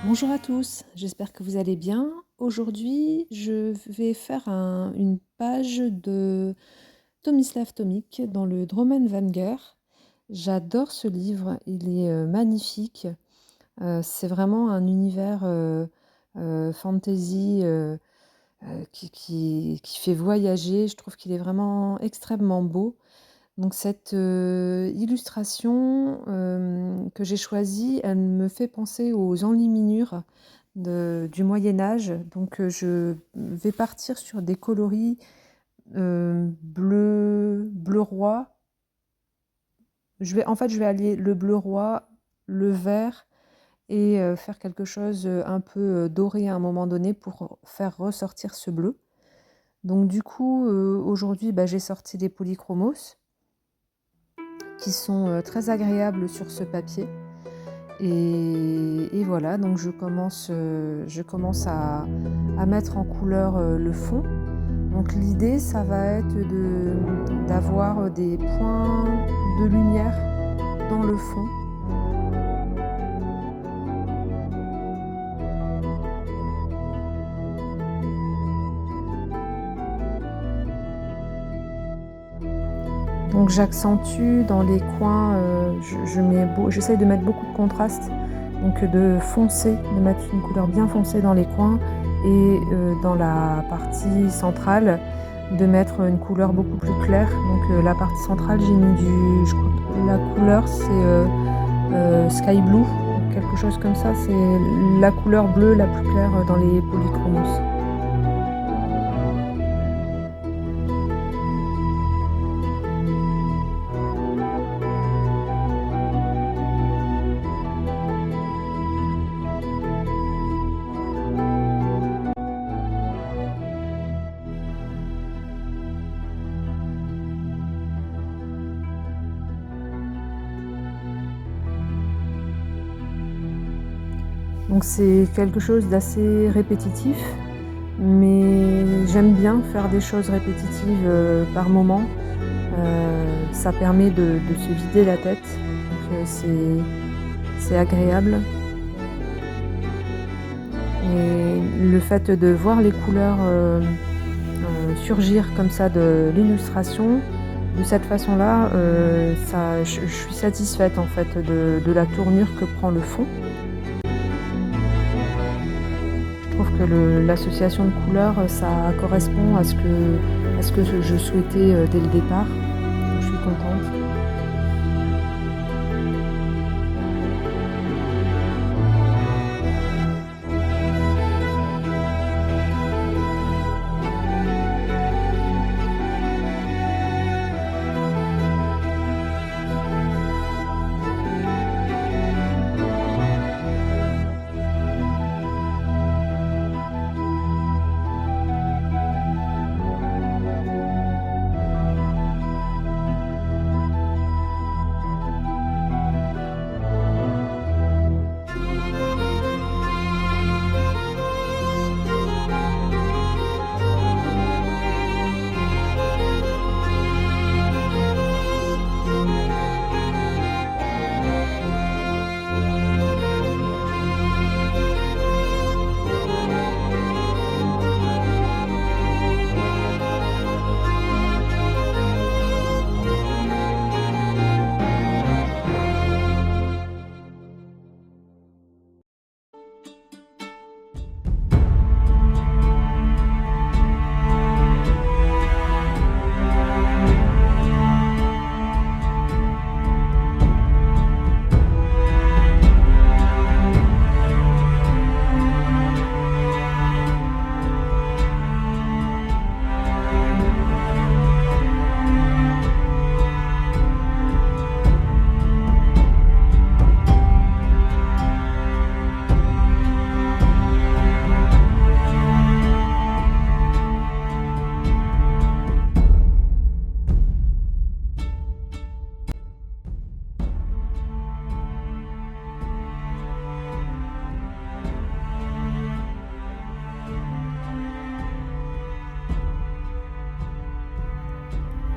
Bonjour à tous, j'espère que vous allez bien. Aujourd'hui, je vais faire une page de Tomislav Tomic dans le Drömenvanger. J'adore ce livre, il est magnifique. C'est vraiment un univers fantasy qui fait voyager. Je trouve qu'il est vraiment extrêmement beau. Donc cette illustration que j'ai choisie, elle me fait penser aux enluminures du Moyen Âge. Donc je vais partir sur des coloris bleu roi. Je vais allier le bleu roi, le vert et faire quelque chose un peu doré à un moment donné pour faire ressortir ce bleu. Donc du coup, aujourd'hui, j'ai sorti des polychromos qui sont très agréables sur ce papier. Et voilà, donc je commence à mettre en couleur le fond. Donc l'idée, ça va être d'avoir des points de lumière dans le fond. Donc j'accentue dans les coins, j'essaie de mettre beaucoup de contraste, donc de mettre une couleur bien foncée dans les coins et dans la partie centrale de mettre une couleur beaucoup plus claire. Donc la partie centrale, j'ai mis je crois que la couleur c'est Sky Blue, quelque chose comme ça, c'est la couleur bleue la plus claire dans les polychromos. Donc c'est quelque chose d'assez répétitif, mais j'aime bien faire des choses répétitives par moment. Ça permet de se vider la tête, donc c'est agréable. Et le fait de voir les couleurs surgir comme ça de l'illustration, de cette façon-là, je suis satisfaite en fait de la tournure que prend le fond. Je trouve que l'association de couleurs, ça correspond à ce que je souhaitais dès le départ. Donc, je suis contente.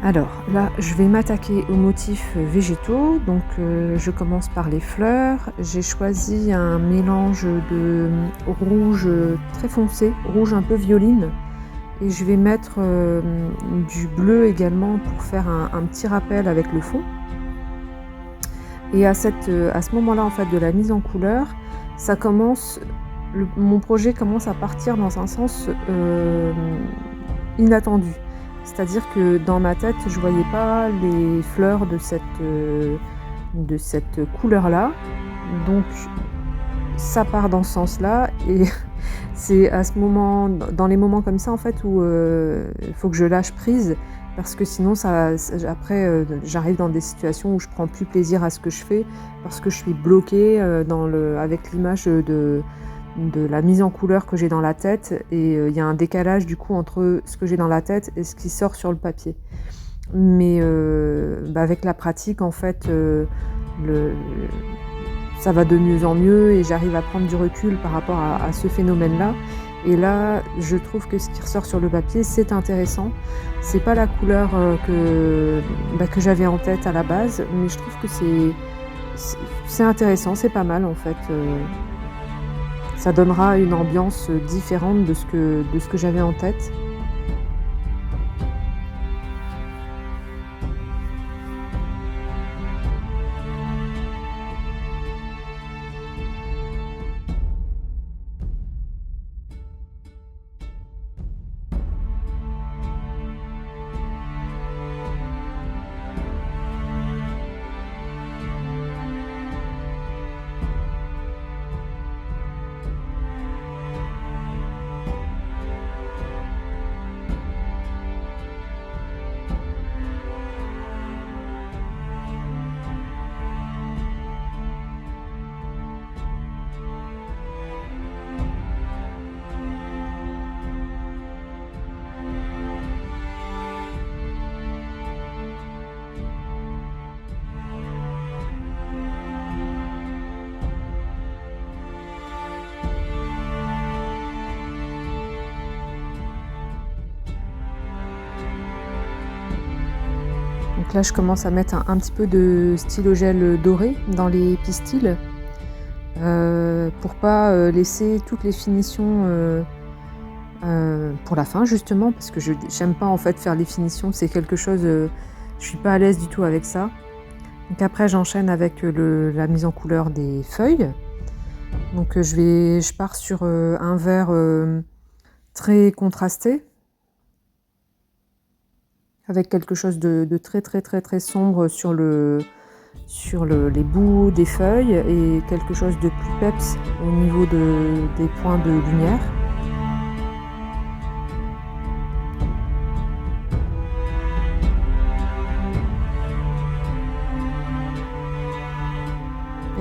Alors là, je vais m'attaquer aux motifs végétaux, donc je commence par les fleurs. J'ai choisi un mélange de rouge très foncé, rouge un peu violine, et je vais mettre du bleu également pour faire un petit rappel avec le fond. Et à ce moment-là en fait de la mise en couleur, ça commence mon projet commence à partir dans un sens inattendu. C'est-à-dire que dans ma tête, je voyais pas les fleurs de cette couleur-là. Donc ça part dans ce sens-là et c'est à ce moment dans les moments comme ça en fait où il faut que je lâche prise parce que sinon après j'arrive dans des situations où je prends plus plaisir à ce que je fais parce que je suis bloquée avec l'image de la mise en couleur que j'ai dans la tête et il y a un décalage du coup entre ce que j'ai dans la tête et ce qui sort sur le papier. Mais avec la pratique en fait, ça va de mieux en mieux et j'arrive à prendre du recul par rapport à ce phénomène-là. Et là, je trouve que ce qui ressort sur le papier, c'est intéressant. C'est pas la couleur que j'avais en tête à la base, mais je trouve que c'est intéressant, c'est pas mal en fait. Ça donnera une ambiance différente de ce que j'avais en tête. Donc là, je commence à mettre un petit peu de stylo gel doré dans les pistils pour pas laisser toutes les finitions pour la fin justement parce que j'aime pas en fait faire les finitions, c'est quelque chose, je suis pas à l'aise du tout avec ça. Donc après j'enchaîne avec la mise en couleur des feuilles. Donc je pars sur un vert très contrasté avec quelque chose de très très très très sombre sur les bouts des feuilles et quelque chose de plus peps au niveau des points de lumière.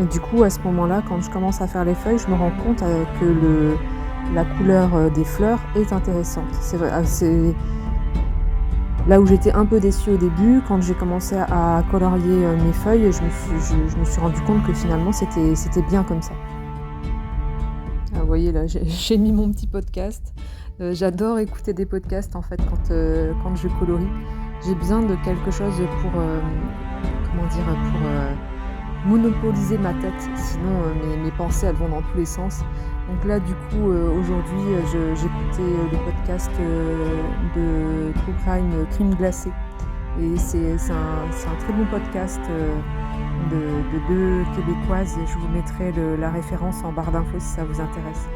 Et du coup, à ce moment-là, quand je commence à faire les feuilles, je me rends compte que la couleur des fleurs est intéressante. C'est vrai, là où j'étais un peu déçue au début, quand j'ai commencé à colorier mes feuilles, je me suis rendu compte que finalement c'était bien comme ça. Ah, vous voyez là, j'ai mis mon petit podcast. J'adore écouter des podcasts en fait quand je colorie. J'ai besoin de quelque chose pour monopoliser ma tête, sinon mes pensées elles vont dans tous les sens. Donc là du coup aujourd'hui j'écoutais le podcast de True Crime Glacé et c'est un très bon podcast de deux Québécoises. Je vous mettrai la référence en barre d'infos si ça vous intéresse.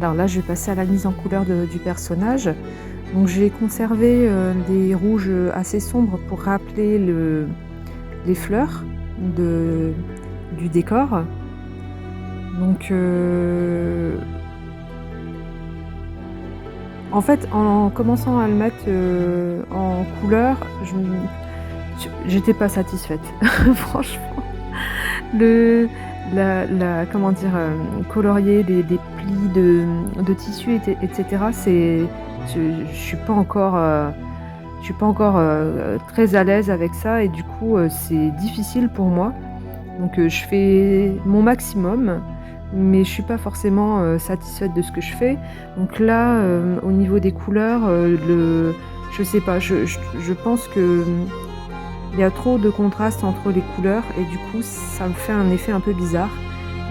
Alors là, je vais passer à la mise en couleur du personnage. Donc j'ai conservé, des rouges, assez sombres pour rappeler les fleurs de du décor. Donc en fait, en commençant à le mettre, en couleur, j'étais pas satisfaite. Franchement, le comment dire? Colorier des plis de tissu et cetera, je suis pas encore, très à l'aise avec ça et du coup, c'est difficile pour moi. Donc je fais mon maximum, mais je suis pas forcément, satisfaite de ce que je fais. Donc là, au niveau des couleurs, je sais pas, je pense que, il y a trop de contraste entre les couleurs et du coup, ça me fait un effet un peu bizarre.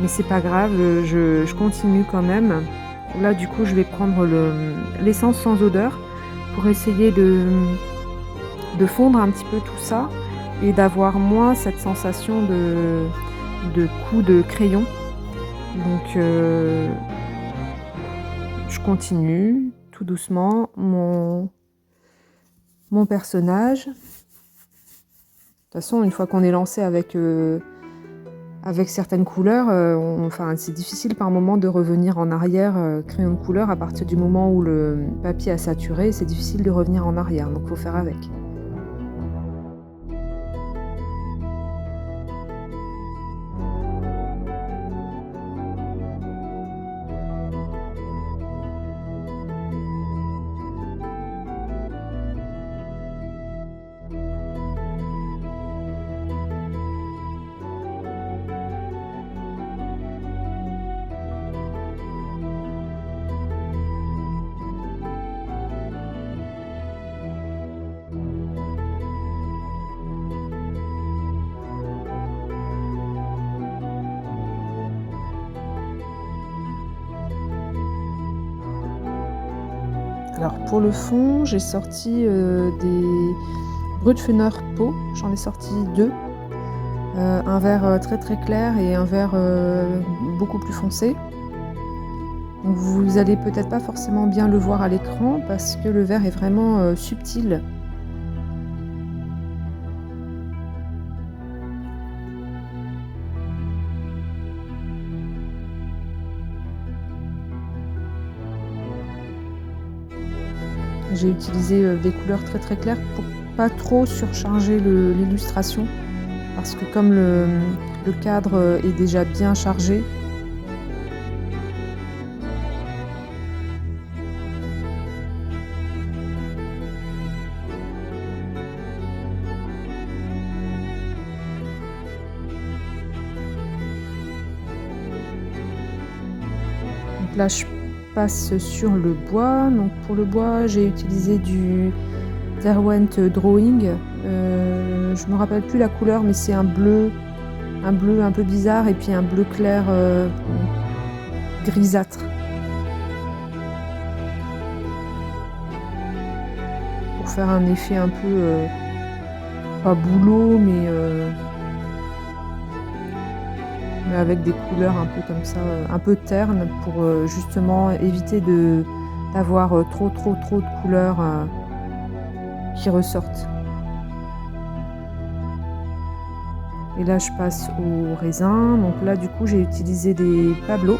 Mais c'est pas grave, je continue quand même. Là, du coup, je vais prendre l'essence sans odeur pour essayer de fondre un petit peu tout ça et d'avoir moins cette sensation de coup de crayon. Donc je continue tout doucement mon personnage. De toute façon, une fois qu'on est lancé avec certaines couleurs, enfin, c'est difficile par moment de revenir en arrière, crayon de couleur à partir du moment où le papier a saturé, c'est difficile de revenir en arrière, donc faut faire avec. Alors pour le fond, j'ai sorti, des Brutfuner Peau, j'en ai sorti 2, un vert, très, très clair et un vert, beaucoup plus foncé. Donc vous allez peut-être pas forcément bien le voir à l'écran parce que le vert est vraiment, subtil. J'ai utilisé, des couleurs très, très claires pour pas trop surcharger l'illustration parce que comme le cadre, est déjà bien chargé. Donc là, je passe sur le bois. Donc pour le bois, j'ai utilisé du Derwent Drawing. Je me rappelle plus la couleur, mais c'est un bleu un peu bizarre et puis un bleu clair, grisâtre. Pour faire un effet un peu, pas bouleau, mais avec des couleurs un peu comme ça, un peu ternes pour, justement éviter d'avoir, trop de couleurs, qui ressortent. Et là, je passe au raisin. Donc là, du coup, j'ai utilisé des Pablo.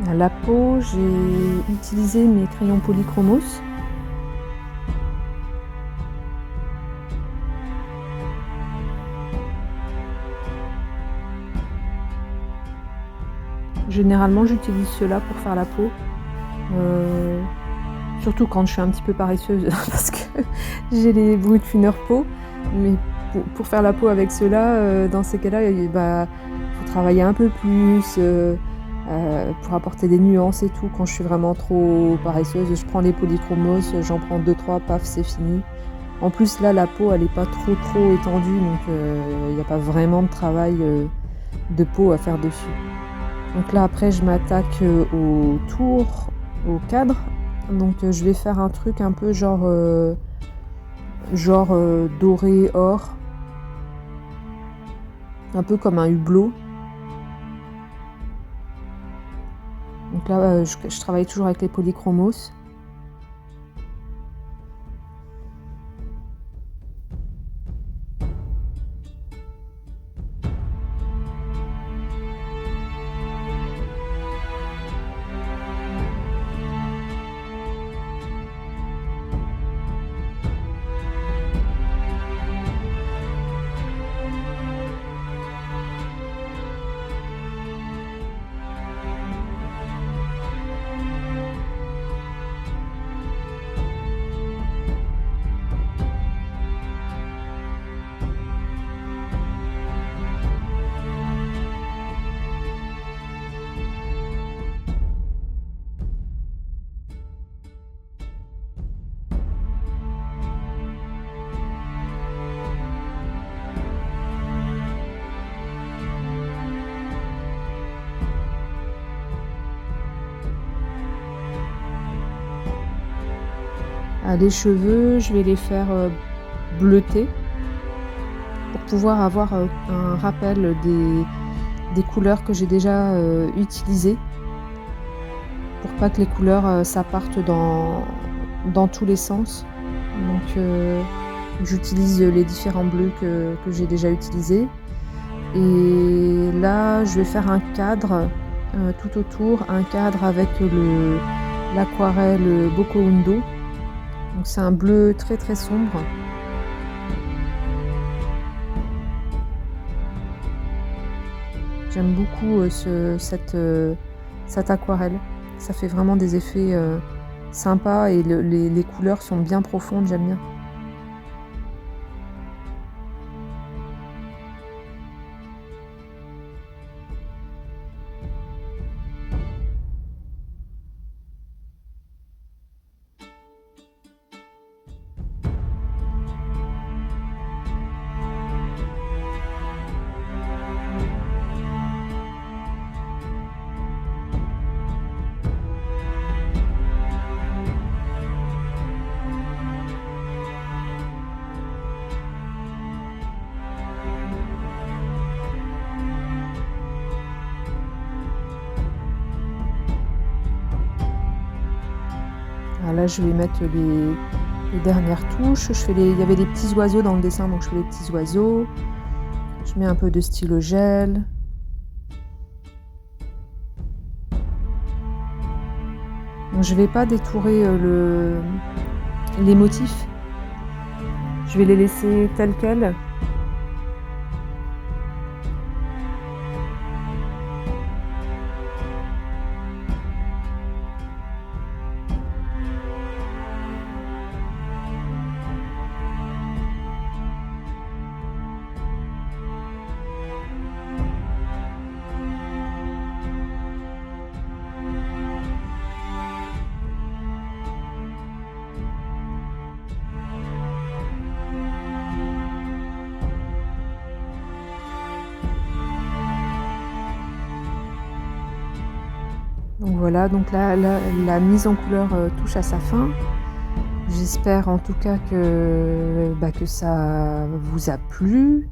À la peau, j'ai utilisé mes crayons polychromos. Généralement, j'utilise ceux-là pour faire la peau, heu, surtout quand je suis un petit peu paresseuse parce que j'ai les brutures peau, mais pour faire la peau avec ceux-là, dans ces cas-là, faut travailler un peu plus, pour apporter des nuances et tout. Quand je suis vraiment trop paresseuse, je prends les polychromos, j'en prends deux trois, paf, c'est fini. En plus, là, la peau, elle est pas trop étendue, donc il y a pas vraiment de travail, de peau à faire dessus. Donc là, après, je m'attaque, au tour, au cadre. Donc je vais faire un truc un peu genre, doré or, un peu comme un hublot. Donc là, je travaille toujours avec les polychromos. Les cheveux, je vais les faire, bleuter pour pouvoir avoir, un rappel des couleurs que j'ai déjà, utilisées, pour pas que les couleurs, ça parte dans tous les sens. Donc j'utilise les différents bleus que j'ai déjà utilisés. Et là, je vais faire un cadre, tout autour, un cadre avec l'aquarelle Boko Hundo. Donc c'est un bleu très sombre. J'aime beaucoup, cette aquarelle. Ça fait vraiment des effets, sympas, et les couleurs sont bien profondes, j'aime bien. Alors là, je vais mettre les dernières touches. Il y avait des petits oiseaux dans le dessin, donc je fais les petits oiseaux. Je mets un peu de stylo gel. Donc je vais pas détourer les motifs. Je vais les laisser tels quels. Donc voilà, donc là, la mise en couleur touche à sa fin. J'espère en tout cas que ça vous a plu,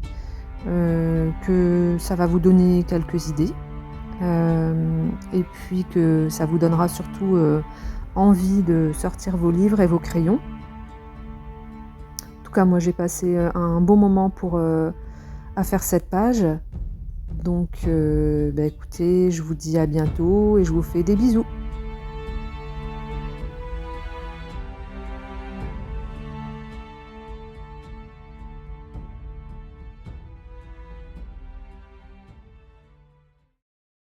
que ça va vous donner quelques idées, et puis que ça vous donnera surtout envie de sortir vos livres et vos crayons. En tout cas, moi j'ai passé un bon moment à faire cette page. Donc, bah, écoutez, je vous dis à bientôt et je vous fais des bisous.